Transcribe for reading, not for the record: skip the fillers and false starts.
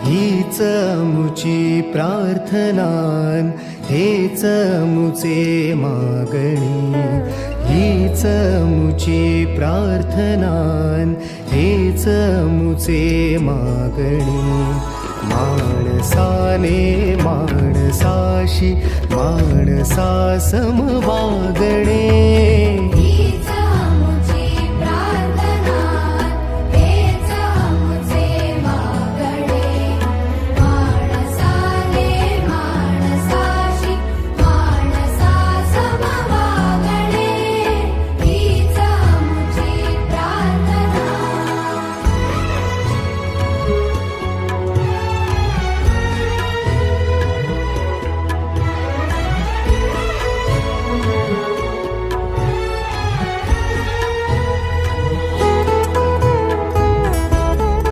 हीच मुची प्रार्थनान, हेच मुचे मागणी. हीच मुची प्रार्थनान, हेच मुचे मागणी. माणसाने माणसाशी माणसासम वागणे.